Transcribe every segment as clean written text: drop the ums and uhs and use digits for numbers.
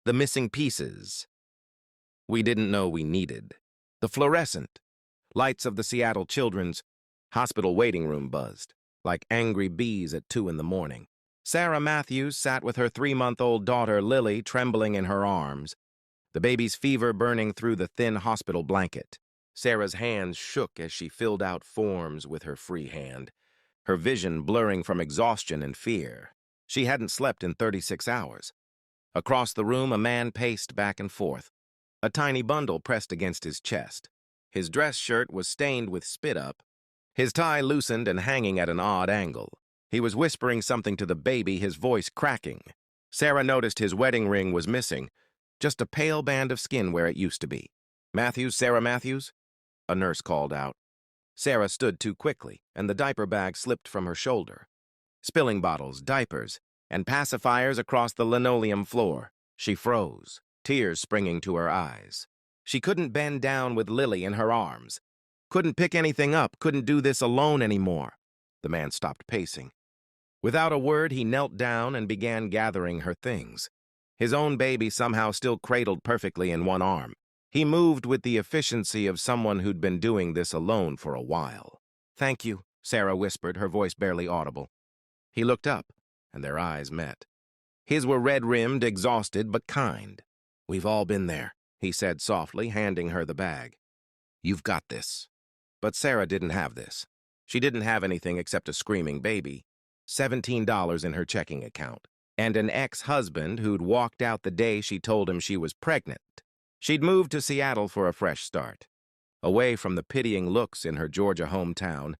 The missing pieces we didn't know we needed. The fluorescent lights of the Seattle Children's Hospital waiting room buzzed, like angry bees at 2 in the morning. Sarah Matthews sat with her 3-month-old daughter, Lily, trembling in her arms, the baby's fever burning through the thin hospital blanket. Sarah's hands shook as she filled out forms with her free hand, her vision blurring from exhaustion and fear. She hadn't slept in 36 hours. Across the room, a man paced back and forth, a tiny bundle pressed against his chest. His dress shirt was stained with spit-up, his tie loosened and hanging at an odd angle. He was whispering something to the baby, his voice cracking. Sarah noticed his wedding ring was missing, just a pale band of skin where it used to be. "Matthews, Sarah Matthews?" a nurse called out. Sarah stood too quickly, and the diaper bag slipped from her shoulder. Spilling bottles, diapers, and pacifiers across the linoleum floor. She froze, tears springing to her eyes. She couldn't bend down with Lily in her arms. Couldn't pick anything up, couldn't do this alone anymore. The man stopped pacing. Without a word, he knelt down and began gathering her things. His own baby somehow still cradled perfectly in one arm. He moved with the efficiency of someone who'd been doing this alone for a while. "Thank you," Sarah whispered, her voice barely audible. He looked up, and their eyes met. His were red-rimmed, exhausted, but kind. "We've all been there," he said softly, handing her the bag. "You've got this." But Sarah didn't have this. She didn't have anything except a screaming baby, $17 in her checking account, and an ex-husband who'd walked out the day she told him she was pregnant. She'd moved to Seattle for a fresh start, away from the pitying looks in her Georgia hometown,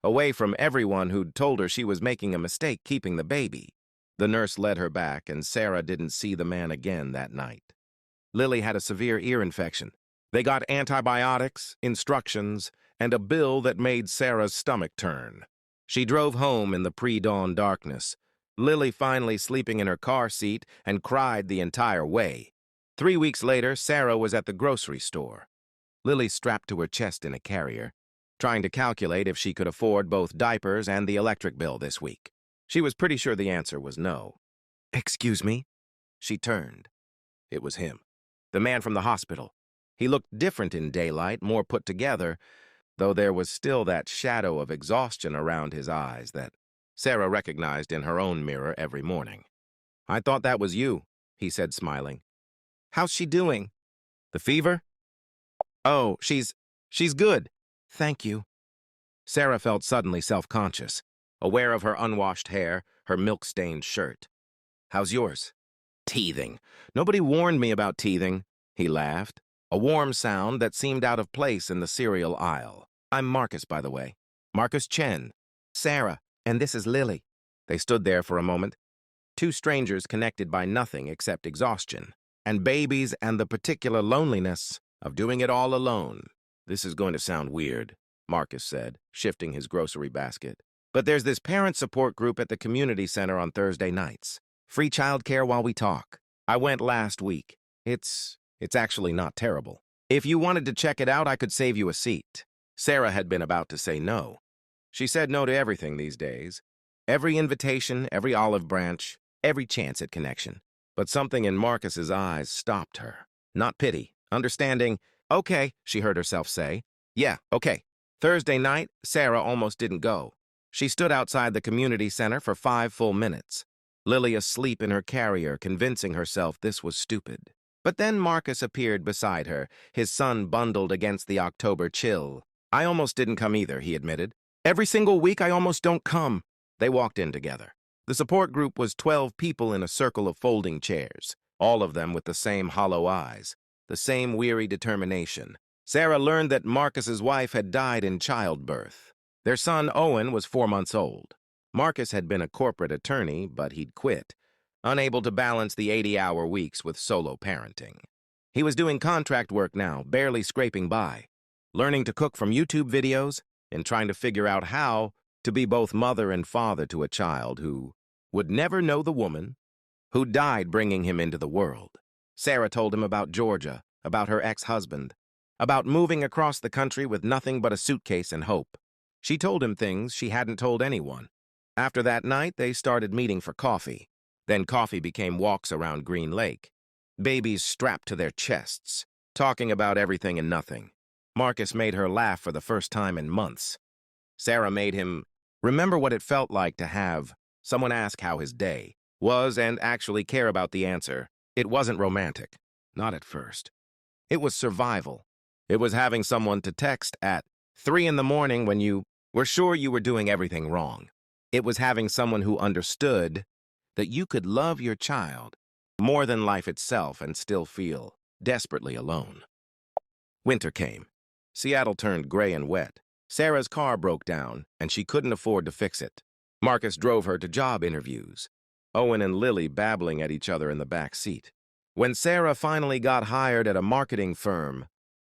away from everyone who'd told her she was making a mistake keeping the baby. The nurse led her back, and Sarah didn't see the man again that night. Lily had a severe ear infection. They got antibiotics, instructions, and a bill that made Sarah's stomach turn. She drove home in the pre-dawn darkness, Lily finally sleeping in her car seat, and cried the entire way. 3 weeks later, Sarah was at the grocery store. Lily strapped to her chest in a carrier, trying to calculate if she could afford both diapers and the electric bill this week. She was pretty sure the answer was no. "Excuse me?" She turned. It was him, the man from the hospital. He looked different in daylight, more put together, though there was still that shadow of exhaustion around his eyes that Sarah recognized in her own mirror every morning. "I thought that was you," he said, smiling. "How's she doing?" "The fever?" "Oh, she's good. Thank you." Sarah felt suddenly self-conscious, aware of her unwashed hair, her milk-stained shirt. "How's yours?" "Teething. Nobody warned me about teething," he laughed, a warm sound that seemed out of place in the cereal aisle. "I'm Marcus, by the way. Marcus Chen. Sarah, and this is Lily." They stood there for a moment, two strangers connected by nothing except exhaustion, and babies and the particular loneliness of doing it all alone. "This is going to sound weird," Marcus said, shifting his grocery basket. "But there's this parent support group at the community center on Thursday nights. Free childcare while we talk. I went last week. It's actually not terrible. If you wanted to check it out, I could save you a seat." Sarah had been about to say no. She said no to everything these days. Every invitation, every olive branch, every chance at connection. But something in Marcus's eyes stopped her. Not pity, understanding. "Okay," she heard herself say. "Yeah, okay." Thursday night, Sarah almost didn't go. She stood outside the community center for 5 full minutes, Lily asleep in her carrier, convincing herself this was stupid. But then Marcus appeared beside her, his son bundled against the October chill. "I almost didn't come either," he admitted. "Every single week I almost don't come." They walked in together. The support group was 12 people in a circle of folding chairs, all of them with the same hollow eyes, the same weary determination. Sarah learned that Marcus's wife had died in childbirth. Their son, Owen, was 4 months old. Marcus had been a corporate attorney, but he'd quit, unable to balance the 80-hour weeks with solo parenting. He was doing contract work now, barely scraping by, learning to cook from YouTube videos and trying to figure out how to be both mother and father to a child who would never know the woman who died bringing him into the world. Sarah told him about Georgia, about her ex-husband, about moving across the country with nothing but a suitcase and hope. She told him things she hadn't told anyone. After that night, they started meeting for coffee. Then coffee became walks around Green Lake. babies strapped to their chests, talking about everything and nothing. Marcus made her laugh for the first time in months. Sarah made him remember what it felt like to have someone ask how his day was and actually care about the answer. It wasn't romantic, not at first. It was survival. It was having someone to text at 3 in the morning when you were sure you were doing everything wrong. It was having someone who understood that you could love your child more than life itself and still feel desperately alone. Winter came. Seattle turned gray and wet. Sarah's car broke down, and she couldn't afford to fix it. Marcus drove her to job interviews, Owen and Lily babbling at each other in the back seat. When Sarah finally got hired at a marketing firm,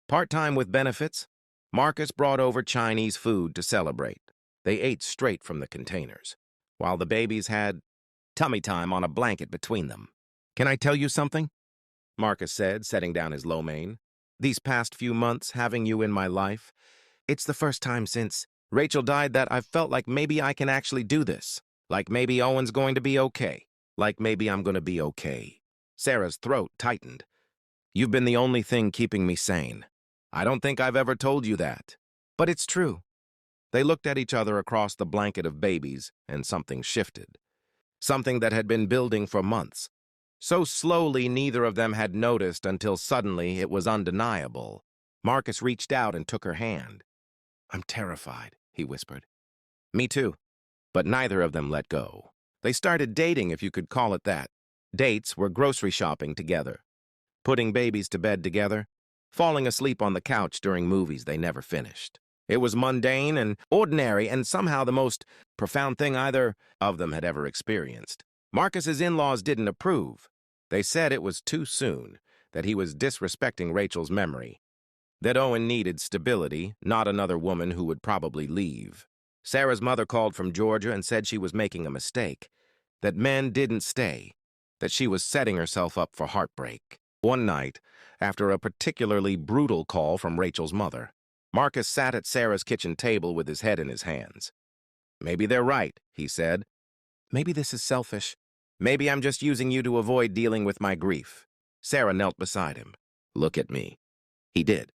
part-time with benefits, Marcus brought over Chinese food to celebrate. They ate straight from the containers, while the babies had tummy time on a blanket between them. "Can I tell you something?" Marcus said, setting down his lo mein. "These past few months, having you in my life, it's the first time since Rachel died that I've felt like maybe I can actually do this. Like maybe Owen's going to be okay. Like maybe I'm going to be okay." Sarah's throat tightened. "You've been the only thing keeping me sane. I don't think I've ever told you that. But it's true." They looked at each other across the blanket of babies, and something shifted. Something that had been building for months. So slowly neither of them had noticed until suddenly it was undeniable. Marcus reached out and took her hand. "I'm terrified," he whispered. "Me too." But neither of them let go. They started dating, if you could call it that. Dates were grocery shopping together, putting babies to bed together, falling asleep on the couch during movies they never finished. It was mundane and ordinary and somehow the most profound thing either of them had ever experienced. Marcus's in-laws didn't approve. They said it was too soon, that he was disrespecting Rachel's memory, that Owen needed stability, not another woman who would probably leave. Sarah's mother called from Georgia and said she was making a mistake, that men didn't stay, that she was setting herself up for heartbreak. One night, after a particularly brutal call from Rachel's mother, Marcus sat at Sarah's kitchen table with his head in his hands. "Maybe they're right," he said. "Maybe this is selfish. Maybe I'm just using you to avoid dealing with my grief." Sarah knelt beside him. "Look at me." He did.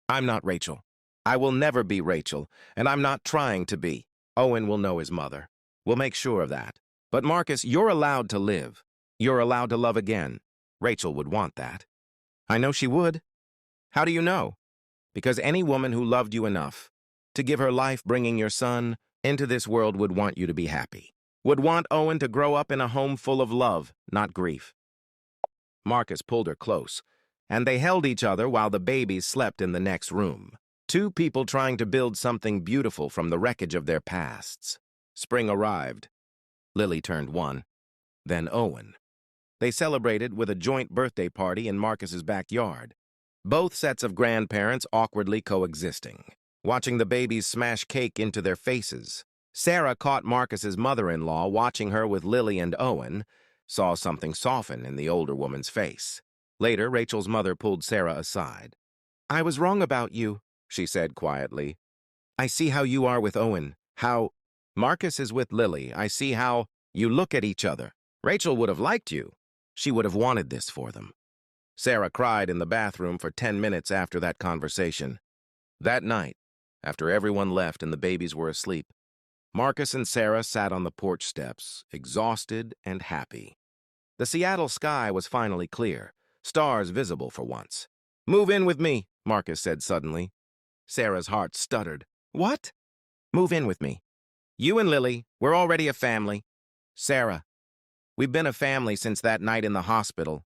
"I'm not Rachel. I will never be Rachel, and I'm not trying to be. Owen will know his mother. We'll make sure of that. But Marcus, you're allowed to live. You're allowed to love again. Rachel would want that." "I know she would." "How do you know?" "Because any woman who loved you enough to give her life bringing your son into this world would want you to be happy. Would want Owen to grow up in a home full of love, not grief." Marcus pulled her close, and they held each other while the babies slept in the next room. Two people trying to build something beautiful from the wreckage of their pasts. Spring arrived. Lily turned 1, then Owen. They celebrated with a joint birthday party in Marcus's backyard. Both sets of grandparents awkwardly coexisting, watching the babies smash cake into their faces. Sarah caught Marcus's mother-in-law watching her with Lily and Owen, saw something soften in the older woman's face. Later, Rachel's mother pulled Sarah aside. "I was wrong about you," she said quietly. "I see how you are with Owen, how Marcus is with Lily. I see how you look at each other. Rachel would have liked you. She would have wanted this for them." Sarah cried in the bathroom for 10 minutes after that conversation. That night, after everyone left and the babies were asleep, Marcus and Sarah sat on the porch steps, exhausted and happy. The Seattle sky was finally clear, stars visible for once. "Move in with me," Marcus said suddenly. Sarah's heart stuttered. "What?" "Move in with me. You and Lily, we're already a family." "Sarah, we've been a family since that night in the hospital.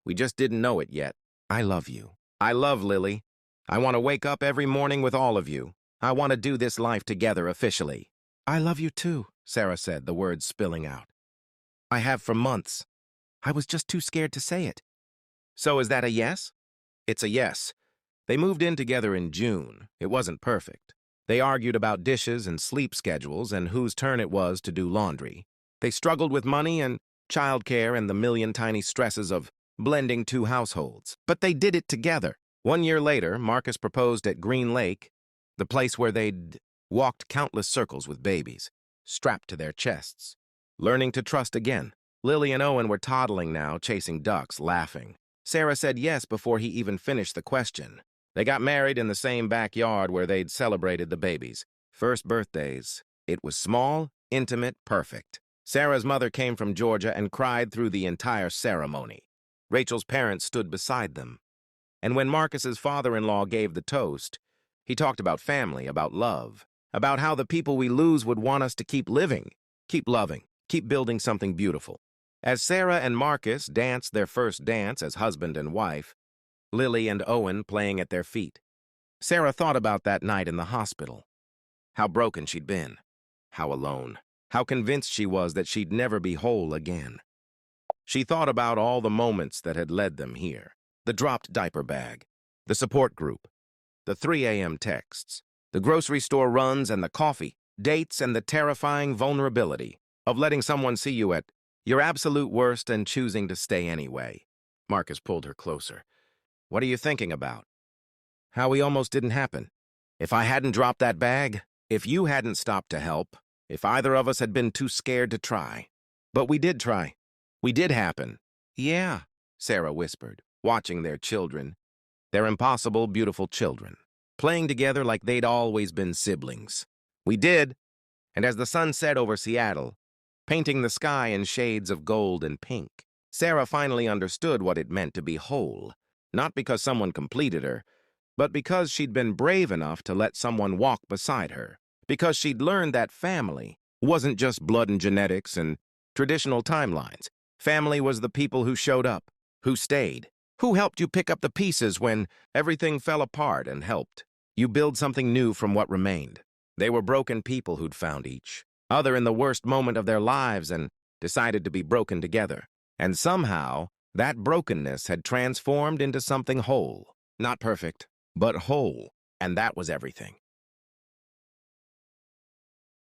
We just didn't know it yet. I love you. I love Lily. I want to wake up every morning with all of you. I want to do this life together officially." "I love you too," Sarah said, the words spilling out. "I have for months. I was just too scared to say it." "So is that a yes?" "It's a yes." They moved in together in June. It wasn't perfect. They argued about dishes and sleep schedules and whose turn it was to do laundry. They struggled with money and childcare and the million tiny stresses of blending two households. But they did it together. 1 year later, Marcus proposed at Green Lake, the place where they'd walked countless circles with babies, strapped to their chests, learning to trust again. Lily and Owen were toddling now, chasing ducks, laughing. Sarah said yes before he even finished the question. They got married in the same backyard where they'd celebrated the babies. First birthdays. It was small, intimate, perfect. Sarah's mother came from Georgia and cried through the entire ceremony. Rachel's parents stood beside them. And when Marcus's father-in-law gave the toast, he talked about family, about love, about how the people we lose would want us to keep living, keep loving, keep building something beautiful. As Sarah and Marcus danced their first dance as husband and wife, Lily and Owen playing at their feet, Sarah thought about that night in the hospital. How broken she'd been, how alone, how convinced she was that she'd never be whole again. She thought about all the moments that had led them here. The dropped diaper bag, the support group, the 3 a.m. texts, the grocery store runs and the coffee, dates and the terrifying vulnerability of letting someone see you at your absolute worst and choosing to stay anyway. Marcus pulled her closer. What are you thinking about? How we almost didn't happen. If I hadn't dropped that bag, if you hadn't stopped to help, if either of us had been too scared to try. But we did try. We did happen. Yeah, Sarah whispered, watching their children, their impossible, beautiful children, playing together like they'd always been siblings. We did, and as the sun set over Seattle, painting the sky in shades of gold and pink, Sarah finally understood what it meant to be whole, not because someone completed her, but because she'd been brave enough to let someone walk beside her, because she'd learned that family wasn't just blood and genetics and traditional timelines. Family was the people who showed up, who stayed, who helped you pick up the pieces when everything fell apart and helped you build something new from what remained. They were broken people who'd found each other in the worst moment of their lives and decided to be broken together. And somehow, that brokenness had transformed into something whole. Not perfect, but whole. And that was everything.